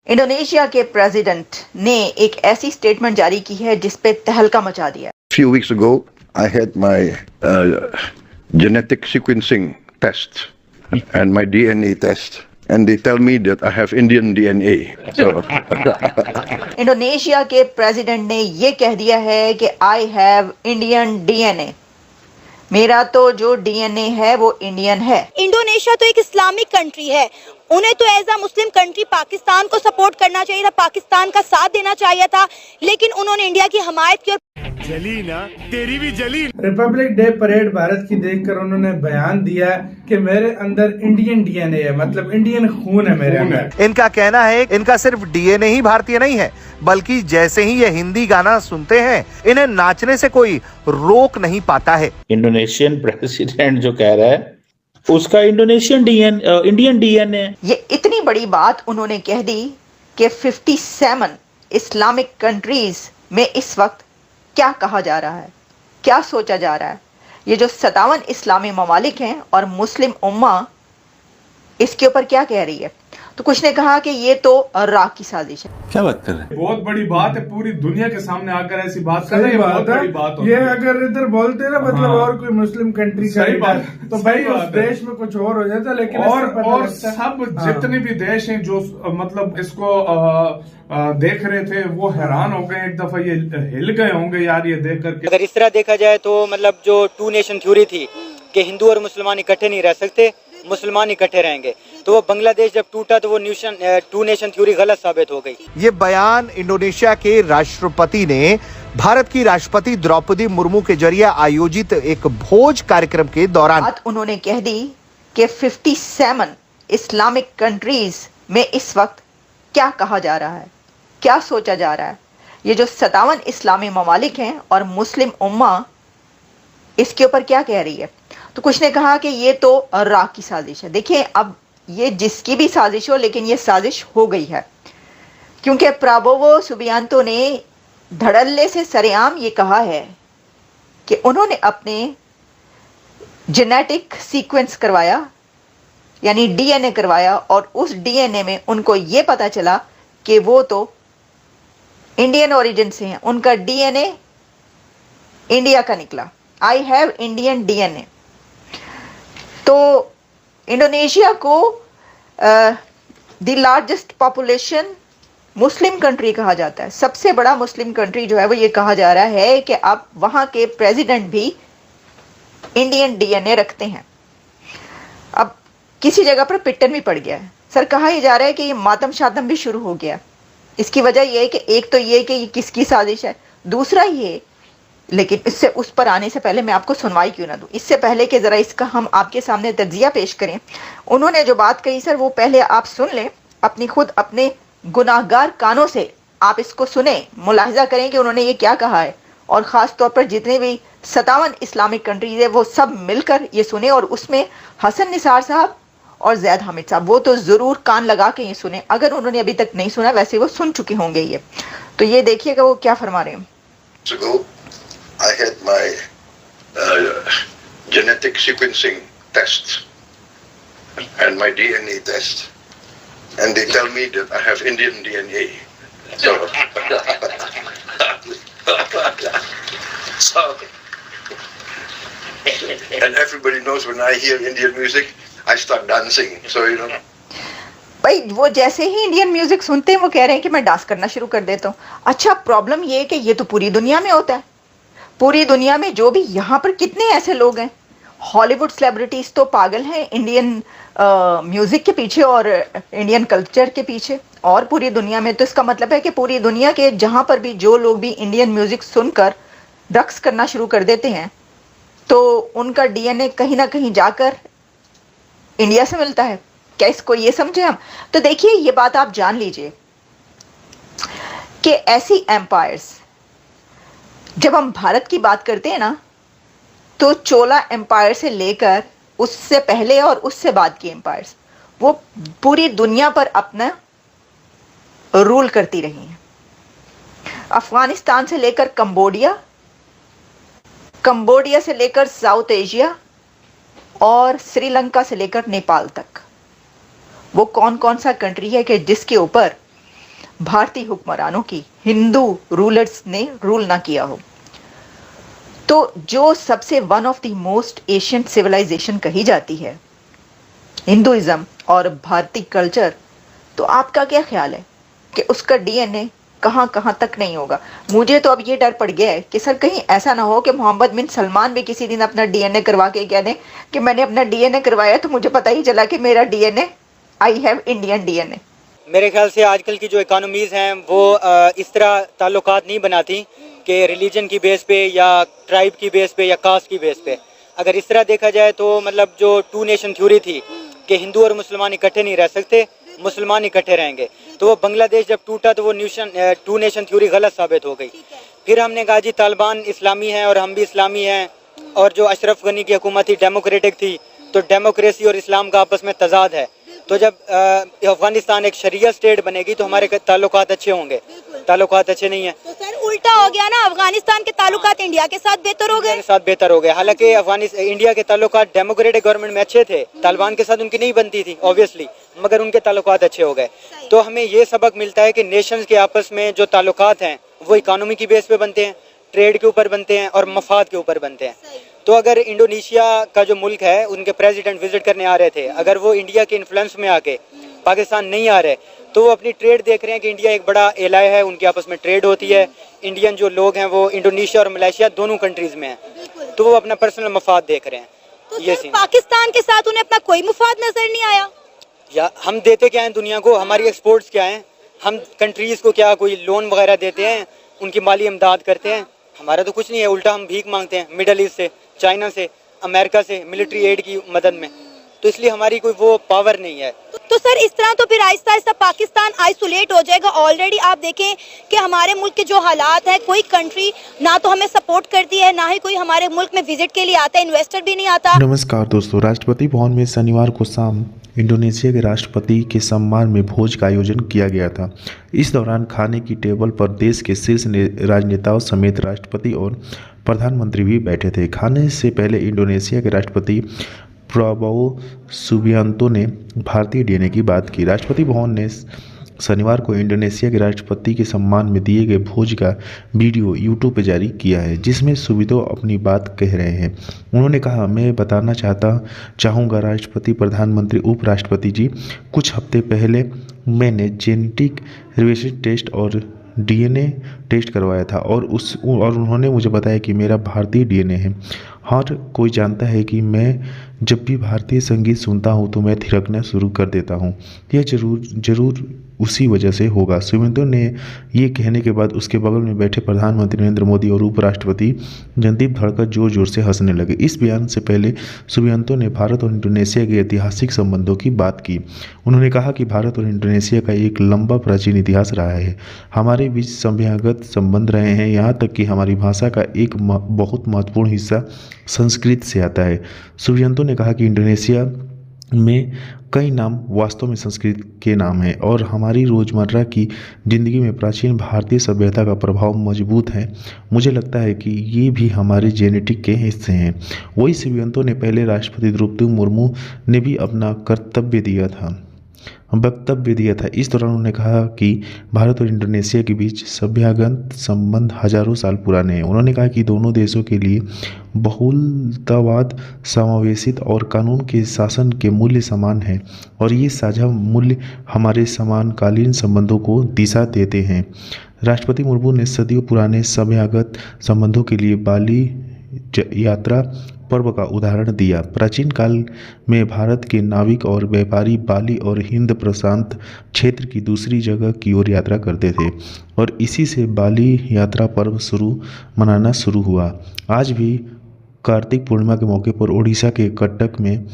Indonesia के president ने एक ऐसी स्टेटमेंट जारी की है जिस पे तहलका मचा दिया। Few weeks ago, I had my genetic sequencing test and my DNA test, and they tell me that I have Indian DNA. So, Indonesia के प्रेसिडेंट ने ये कह दिया है कि आई हैव इंडियन डीएनए, मेरा तो जो डीएनए है वो इंडियन है। इंडोनेशिया तो एक इस्लामिक कंट्री है, उन्हें तो as a Muslim country Pakistan को सपोर्ट करना चाहिए था, पाकिस्तान का साथ देना चाहिए था, लेकिन उन्होंने इंडिया की हमायत की। और जली ना, तेरी भी जली। रिपब्लिक डे परेड भारत की देखकर उन्होंने बयान दिया कि मेरे अंदर इंडियन डीएनए है, मतलब इंडियन खून है मेरे अंदर। इनका कहना है इनका सिर्फ डीएनए ही भारतीय नहीं है, बल्कि जैसे ही ये हिंदी गाना सुनते हैं इन्हें नाचने से कोई रोक नहीं पाता है। इंडोनेशियन प्रेसिडेंट जो कह रहा है उसका इंडियन डीएनए। ये इतनी बड़ी बात उन्होंने कह दी कि 57 इस्लामिक कंट्रीज में इस वक्त क्या कहा जा रहा है, क्या सोचा जा रहा है। ये जो 57 इस्लामी ममालिक हैं और मुस्लिम उम्मा इसके ऊपर क्या कह रही है, तो कुछ ने कहा कि ये तो राग की साजिश है। क्या बात कर रहे हैं? बहुत बड़ी बात है, पूरी दुनिया के सामने आकर ऐसी बात कर रहे हैं, बहुत बड़ी बात ये अगर इधर बोलते ना मतलब और कोई मुस्लिम कंट्री सही बात, तो भाई उस देश में कुछ और हो जाता, लेकिन और सब जितने भी देश हैं जो मतलब इसको देख रहे थे वो हैरान हो गए, एक दफा ये हिल गए होंगे यार ये देख करके। अगर इस तरह देखा जाए तो मतलब जो 2 नेशन थ्योरी थी कि हिंदू और मुसलमान इकट्ठे नहीं रह सकते, मुसलमान इकट्ठे रहेंगे, तो वो बांग्लादेश जब टूटा तो वो 2 नेशन थ्योरी गलत साबित हो गई। ये बयान इंडोनेशिया के राष्ट्रपति ने भारत की राष्ट्रपति द्रौपदी मुर्मू के जरिए आयोजित एक भोज कार्यक्रम के दौरान बात उन्होंने कह दी कि 57 इस्लामिक कंट्रीज में इस वक्त क्या कहा जा रहा है, क्या सोचा जा रहा है। ये जो 57 इस्लामी ममालिक हैं और मुस्लिम उम्मा इसके ऊपर क्या कह रही है, तो कुछ ने कहा कि ये तो राग की साजिश है। देखिए, अब ये जिसकी भी साजिश हो, लेकिन ये साजिश हो गई है, क्योंकि प्राबोवो सुबियांतो ने धड़ल्ले से सरेआम ये कहा है कि उन्होंने अपने जेनेटिक सीक्वेंस करवाया, यानी डीएनए करवाया, और उस डीएनए में उनको ये पता चला कि वो तो इंडियन ओरिजिन से हैं, उनका डीएनए इंडिया का निकला। I have Indian DNA. तो इंडोनेशिया को the largest population Muslim country कहा जाता है, सबसे बड़ा मुस्लिम कंट्री जो है वो ये कहा जा रहा है कि अब वहाँ के प्रेसिडेंट भी इंडियन डीएनए रखते हैं। अब किसी जगह पर पिटन भी पड़ गया है। सर, कहा यह जा रहा है कि ये मातम शातम भी शुरू हो गया। इसकी वजह यह है कि एक तो ये कि ये किसकी साजिश है, दूसरा ये, लेकिन इससे उस पर आने से पहले मैं आपको सुनवाई क्यों ना दूं, इससे पहले कि ज़रा इसका हम आपके सामने तज्जिया पेश करें। उन्होंने जो बात कही सर वो पहले आप सुन लें, अपनी खुद अपने गुनाहगार कानों से आप इसको सुने, मुलाहिजा करें कि उन्होंने ये क्या कहा है, और ख़ास तौर पर जितने भी 57 इस्लामिक कंट्रीज है वो सब मिलकर ये सुने, और उसमें हसन निसार साहब और जैद हामिद साहब वो तो ज़रूर कान लगा के ये सुने, अगर उन्होंने अभी तक नहीं सुना, वैसे वो सुन चुके होंगे ये। तो ये देखिएगा वो क्या फरमा रहे हैं। I had my genetic sequencing test and my DNA test, and they tell me that I have Indian DNA. So, and everybody knows when I hear Indian music, I start dancing. So you know. भाई वो जैसे ही Indian music सुनते हैं वो कह रहे हैं कि मैं डांस करना शुरू कर देता हूँ। अच्छा, प्रॉब्लम ये है कि ये तो पूरी दुनिया में होता है। पूरी दुनिया में जो भी यहाँ पर कितने ऐसे लोग हैं, हॉलीवुड सेलिब्रिटीज तो पागल हैं इंडियन म्यूजिक के पीछे और इंडियन कल्चर के पीछे, और पूरी दुनिया में। तो इसका मतलब है कि पूरी दुनिया के जहाँ पर भी जो लोग भी इंडियन म्यूजिक सुनकर रक्स करना शुरू कर देते हैं तो उनका डीएनए कहीं ना कहीं जाकर इंडिया से मिलता है। क्या इसको ये समझे हम? तो देखिए, ये बात आप जान लीजिए कि ऐसी एम्पायर्स, जब हम भारत की बात करते हैं ना, तो चोला एम्पायर से लेकर उससे पहले और उससे बाद की एम्पायर्स वो पूरी दुनिया पर अपना रूल करती रही हैं। अफगानिस्तान से लेकर कंबोडिया, कंबोडिया से लेकर साउथ एशिया और श्रीलंका से लेकर नेपाल तक, वो कौन कौन सा कंट्री है कि जिसके ऊपर भारतीय हुक्मरानों की, हिंदू रूलर्स ने रूल ना किया हो। तो जो सबसे one of the most ancient civilization कही जाती है हिंदुइज्म और भारतीय कल्चर, तो आपका क्या ख्याल है कि उसका डीएनए कहां कहां तक नहीं होगा? मुझे तो अब ये डर पड़ गया है कि सर कहीं ऐसा ना हो कि मोहम्मद बिन सलमान भी किसी दिन अपना डीएनए करवा के कह दें कि मैंने अपना डीएनए करवाया तो मुझे पता ही चला कि मेरा DNA, I have Indian DNA. मेरे ख्याल से आजकल की जो इकोनॉमीज़ हैं वो इस तरह ताल्लुकात नहीं बनाती कि रिलीजन की बेस पे या ट्राइब की बेस पे या कास्ट की बेस पे। अगर इस तरह देखा जाए तो मतलब जो टू नेशन थ्योरी थी कि हिंदू और मुसलमान इकट्ठे नहीं रह सकते, मुसलमान इकट्ठे रहेंगे, तो वो बांग्लादेश जब टूटा तो वो टू नेशन थ्योरी गलत साबित हो गई। फिर हमने कहा जी तालिबान इस्लामी हैं और हम भी इस्लामी हैं, और जो अशरफ गनी की हुकूमत थी डेमोक्रेटिक थी, तो डेमोक्रेसी और इस्लाम का आपस में तजाद है। तो जब अफगानिस्तान एक शरिया स्टेट बनेगी तो हमारे ताल्लुकात अच्छे होंगे, ताल्लुकात अच्छे नहीं है तो सर उल्टा हो गया ना, अफगानिस्तान के ताल्लुकात इंडिया के साथ बेहतर हो गए। साथ बेहतर हो गए। हालांकि इंडिया के ताल्लुकात डेमोक्रेटिक गवर्नमेंट में अच्छे थे, तालिबान के साथ उनकी नहीं बनती थी ऑब्वियसली, मगर उनके ताल्लुकात अच्छे हो गए। तो हमें ये सबक मिलता है कि नेशंस के आपस में जो ताल्लुकात हैं वो इकोनॉमी की बेस पे बनते हैं, ट्रेड के ऊपर बनते हैं और मफाद के ऊपर बनते हैं। तो अगर इंडोनेशिया का जो मुल्क है उनके प्रेसिडेंट विजिट करने आ रहे थे, अगर वो इंडिया के इन्फ्लुएंस में आके पाकिस्तान नहीं आ रहे तो वो अपनी ट्रेड देख रहे हैं कि इंडिया एक बड़ा एलाय है, उनके आपस में ट्रेड होती है। इंडियन जो लोग हैं वो इंडोनेशिया और मलेशिया दोनों कंट्रीज में हैं, तो वो अपना पर्सनल मफाद देख रहे हैं। तो ये सर पाकिस्तान के साथ उन्हें अपना कोई मुफाद नजर नहीं आया? या हम देते क्या हैं दुनिया को, हमारी एक्सपोर्ट्स क्या हैं, हम कंट्रीज को क्या कोई लोन वगैरह देते हैं, उनकी माली इमदाद करते हैं? हमारा तो कुछ नहीं है, उल्टा हम भीख मांगते हैं मिडल ईस्ट से, चाइना से, अमेरिका से मिलिट्री एड की मदद में। तो इसलिए हमारी कोई वो पावर नहीं है। तो सर इस तरह तो फिर आहिस्ता आहिस्ता पाकिस्तान आइसोलेट हो जाएगा। ऑलरेडी आप देखें कि हमारे मुल्क के जो हालात हैं, कोई कंट्री ना तो हमें सपोर्ट करती है, ना ही कोई हमारे मुल्क में विजिट के लिए आता है, इन्वेस्टर भी नहीं आता। नमस्कार दोस्तों, राष्ट्रपति भवन में शनिवार को शाम इंडोनेशिया के राष्ट्रपति के सम्मान में भोज का आयोजन किया गया था। इस दौरान खाने की टेबल पर देश के शीर्ष राजनेताओं समेत राष्ट्रपति और प्रधानमंत्री भी बैठे थे। खाने से पहले इंडोनेशिया के राष्ट्रपति प्रबोवो सुबियांतो ने भारतीय डीएनए की बात की। राष्ट्रपति भवन ने शनिवार को इंडोनेशिया के राष्ट्रपति के सम्मान में दिए गए भोज का वीडियो यूट्यूब पर जारी किया है, जिसमें सुबियांतो अपनी बात कह रहे हैं। उन्होंने कहा, मैं बताना चाहूँगा राष्ट्रपति, प्रधानमंत्री, उपराष्ट्रपति जी, कुछ हफ्ते पहले मैंने जेनेटिक वेरिएशन टेस्ट और डीएनए टेस्ट करवाया था और उन्होंने मुझे बताया कि मेरा भारतीय डीएनए है। हर कोई जानता है कि मैं जब भी भारतीय संगीत सुनता हूँ तो मैं थिरकना शुरू कर देता हूँ। यह जरूर उसी वजह से होगा। सुबियांतो ने ये कहने के बाद उसके बगल में बैठे प्रधानमंत्री नरेंद्र मोदी और उपराष्ट्रपति जगदीप धनखड़ जोर जोर से हंसने लगे। इस बयान से पहले सुबियांतो ने भारत और इंडोनेशिया के ऐतिहासिक संबंधों की बात की। उन्होंने कहा कि भारत और इंडोनेशिया का एक लंबा प्राचीन इतिहास रहा है। हमारे बीच सभ्यतागत संबंध रहे हैं, यहाँ तक कि हमारी भाषा का एक बहुत महत्वपूर्ण हिस्सा संस्कृत से आता है। सुबियांतो ने कहा कि इंडोनेशिया में कई नाम वास्तव में संस्कृत के नाम हैं और हमारी रोज़मर्रा की ज़िंदगी में प्राचीन भारतीय सभ्यता का प्रभाव मजबूत है। मुझे लगता है कि ये भी हमारे जेनेटिक के हिस्से हैं। वही सुबियांतो ने पहले राष्ट्रपति द्रौपदी मुर्मू ने भी अपना वक्तव्य दिया था। इस दौरान उन्होंने कहा कि भारत और इंडोनेशिया के बीच सभ्यतागत संबंध हजारों साल पुराने हैं। उन्होंने कहा कि दोनों देशों के लिए बहुलतावाद, समावेशित और कानून के शासन के मूल्य समान हैं और ये साझा मूल्य हमारे समकालीन संबंधों को दिशा देते हैं। राष्ट्रपति मुर्मू ने सदियों पुराने सभ्यतागत संबंधों के लिए बाली यात्रा पर्व का उदाहरण दिया। प्राचीन काल में भारत के नाविक और व्यापारी बाली और हिंद प्रशांत क्षेत्र की दूसरी जगह की ओर यात्रा करते थे और इसी से बाली यात्रा पर्व मनाना शुरू हुआ। आज भी कार्तिक पूर्णिमा के मौके पर ओडिशा के कटक में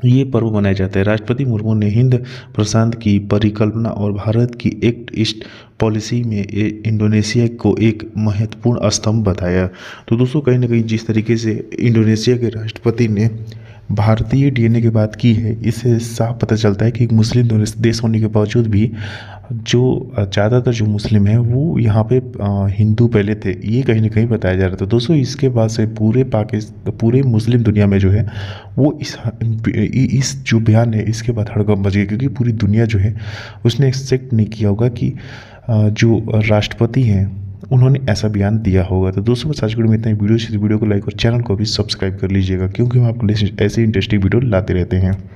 ये पर्व मनाया जाता है। राष्ट्रपति मुर्मू ने हिंद प्रशांत की परिकल्पना और भारत की एक्ट ईस्ट पॉलिसी में इंडोनेशिया को एक महत्वपूर्ण स्तंभ बताया। तो दोस्तों, कहीं ना कहीं जिस तरीके से इंडोनेशिया के राष्ट्रपति ने भारतीय डीएनए की बात की है, इससे साफ पता चलता है कि एक मुस्लिम देश होने के बावजूद भी जो ज़्यादातर जो मुस्लिम हैं वो यहाँ पे हिंदू पहले थे, ये कहीं ना कहीं बताया जा रहा था। दोस्तों इसके बाद से पूरे मुस्लिम दुनिया में जो है वो इस जो बयान है इसके बाद हड़कंप मच गया, क्योंकि पूरी दुनिया जो है उसने एक्सेप्ट नहीं किया होगा कि जो राष्ट्रपति हैं उन्होंने ऐसा बयान दिया होगा। तो दोस्तों बस आज वीडियो में इतना ही। वीडियो को लाइक और चैनल को भी सब्सक्राइब कर लीजिएगा, क्योंकि हम आपको ऐसे इंटरेस्टिंग वीडियो लाते रहते हैं।